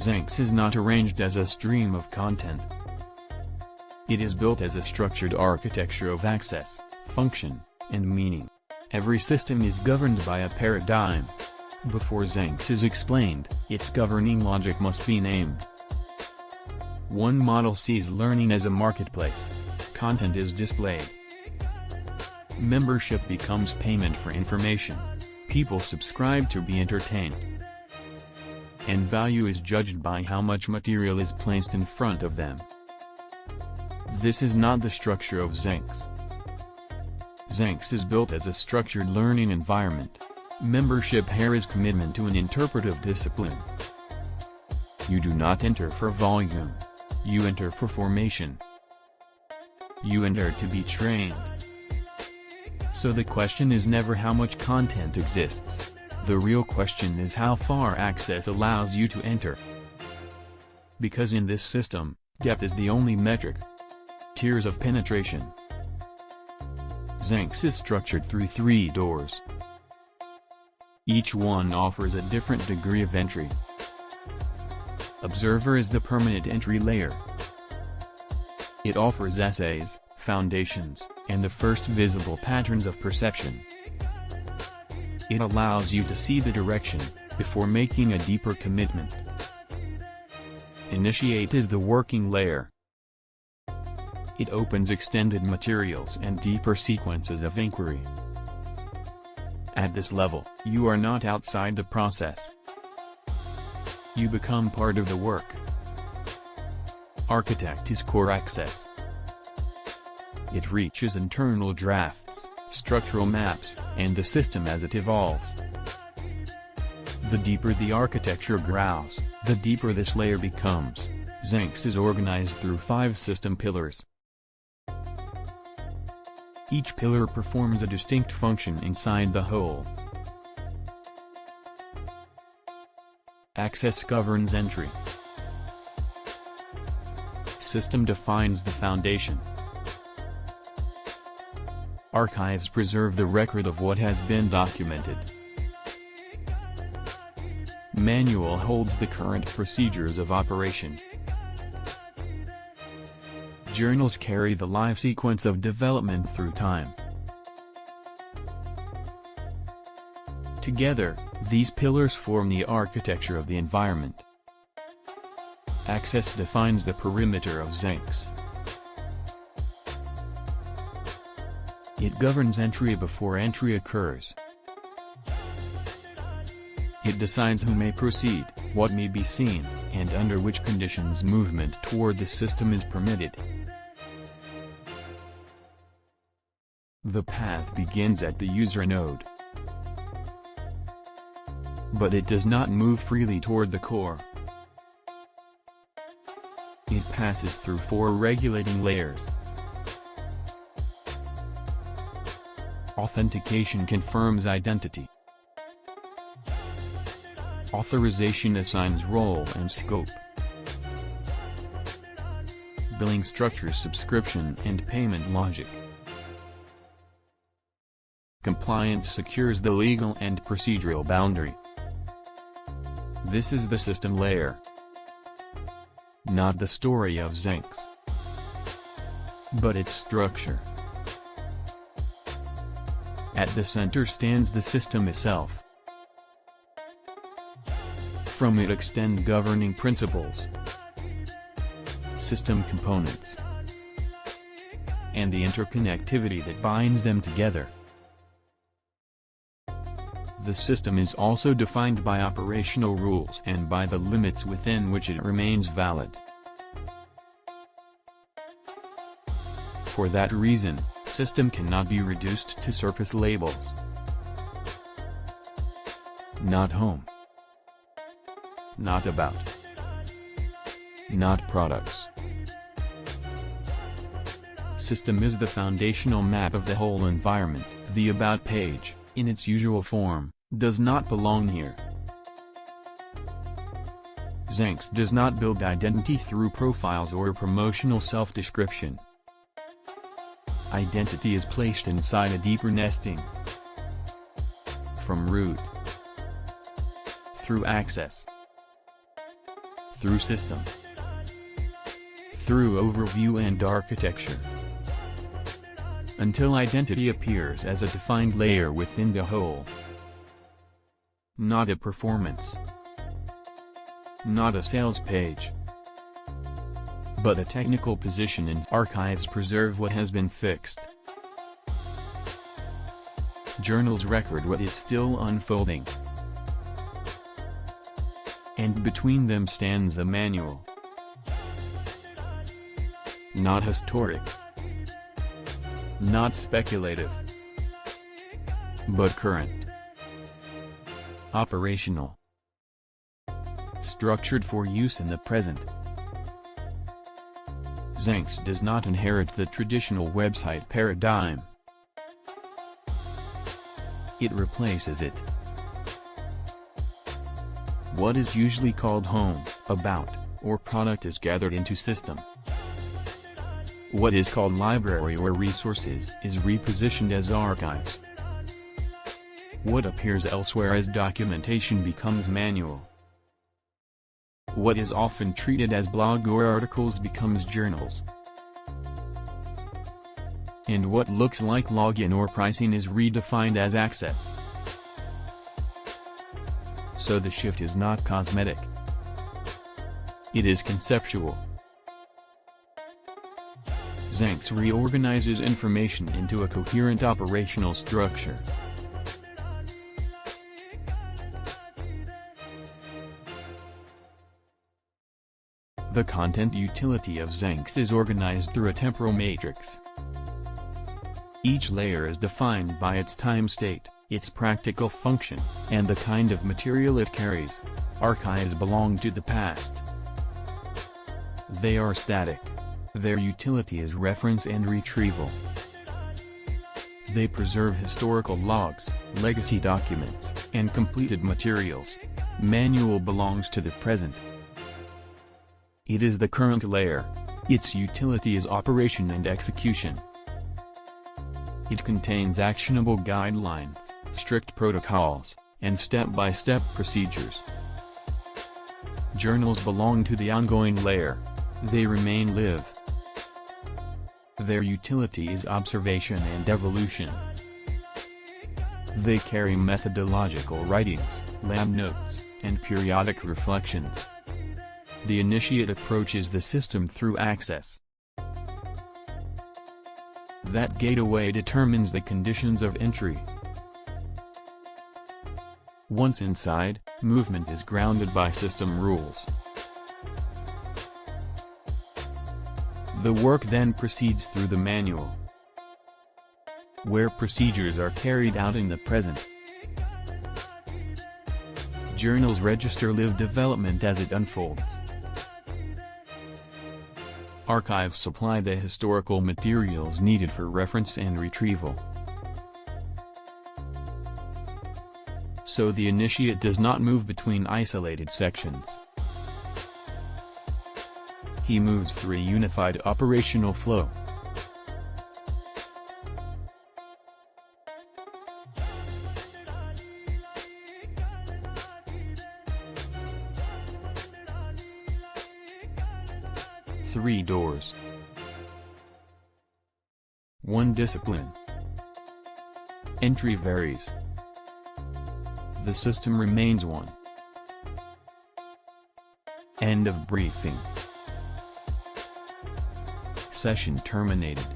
ZenX is not arranged as a stream of content. It is built as a structured architecture of access, function, and meaning. Every system is governed by a paradigm. Before ZenX is explained, its governing logic must be named. One model sees learning as a marketplace. Content is displayed. Membership becomes payment for information. People subscribe to be entertained. And value is judged by how much material is placed in front of them. This is not the structure of ZenX. ZenX is built as a structured learning environment. Membership here is commitment to an interpretive discipline. You do not enter for volume. You enter for formation. You enter to be trained. So the question is never how much content exists. The real question is how far access allows you to enter. Because in this system, depth is the only metric. Tiers of penetration. ZenX is structured through 3 doors. Each one offers a different degree of entry. Observer is the permanent entry layer. It offers essays, foundations, and the first visible patterns of perception. It allows you to see the direction, before making a deeper commitment. Initiate is the working layer. It opens extended materials and deeper sequences of inquiry. At this level, you are not outside the process. You become part of the work. Architect is core access. It reaches internal drafts, structural maps, and the system as it evolves. The deeper the architecture grows, the deeper this layer becomes. ZenX is organized through 5 system pillars. Each pillar performs a distinct function inside the whole. Access governs entry. System defines the foundation. Archives preserve the record of what has been documented. Manual holds the current procedures of operation. Journals carry the life sequence of development through time. Together, these pillars form the architecture of the environment. Access defines the perimeter of ZenX. It governs entry before entry occurs. It decides who may proceed, what may be seen, and under which conditions movement toward the system is permitted. The path begins at the user node. But it does not move freely toward the core. It passes through 4 regulating layers. Authentication confirms identity. Authorization assigns role and scope. Billing structures subscription and payment logic. Compliance secures the legal and procedural boundary. This is the system layer. Not the story of ZenX, but its structure. At the center stands the system itself. From it extend governing principles, system components, and the interconnectivity that binds them together. The system is also defined by operational rules and by the limits within which it remains valid. For that reason, system cannot be reduced to surface labels. Not home. Not about. Not products. System is the foundational map of the whole environment. The About page, in its usual form, does not belong here. ZenX does not build identity through profiles or promotional self-description. Identity is placed inside a deeper nesting. From root, through access, through system, through overview and architecture, until identity appears as a defined layer within the whole. Not a performance, not a sales page, but a technical position, and archives preserve what has been fixed. Journals record what is still unfolding, and between them stands the manual. Not historic, not speculative, but current, operational, structured for use in the present. ZenX does not inherit the traditional website paradigm. It replaces it. What is usually called home, about, or product is gathered into system. What is called library or resources is repositioned as archives. What appears elsewhere as documentation becomes manual. What is often treated as blog or articles becomes journals. And what looks like login or pricing is redefined as access. So the shift is not cosmetic. It is conceptual. ZenX reorganizes information into a coherent operational structure. The content utility of ZenX is organized through a temporal matrix. Each layer is defined by its time state, its practical function, and the kind of material it carries. Archives belong to the past. They are static. Their utility is reference and retrieval. They preserve historical logs, legacy documents, and completed materials. Manual belongs to the present. It is the current layer. Its utility is operation and execution. It contains actionable guidelines, strict protocols, and step-by-step procedures. Journals belong to the ongoing layer. They remain live. Their utility is observation and evolution. They carry methodological writings, lab notes, and periodic reflections. The initiate approaches the system through access. That gateway determines the conditions of entry. Once inside, movement is grounded by system rules. The work then proceeds through the manual, where procedures are carried out in the present. Journals register live development as it unfolds. Archives supply the historical materials needed for reference and retrieval. So the initiate does not move between isolated sections. He moves through a unified operational flow. Three doors. One discipline. Entry varies. The system remains one. End of briefing. Session terminated.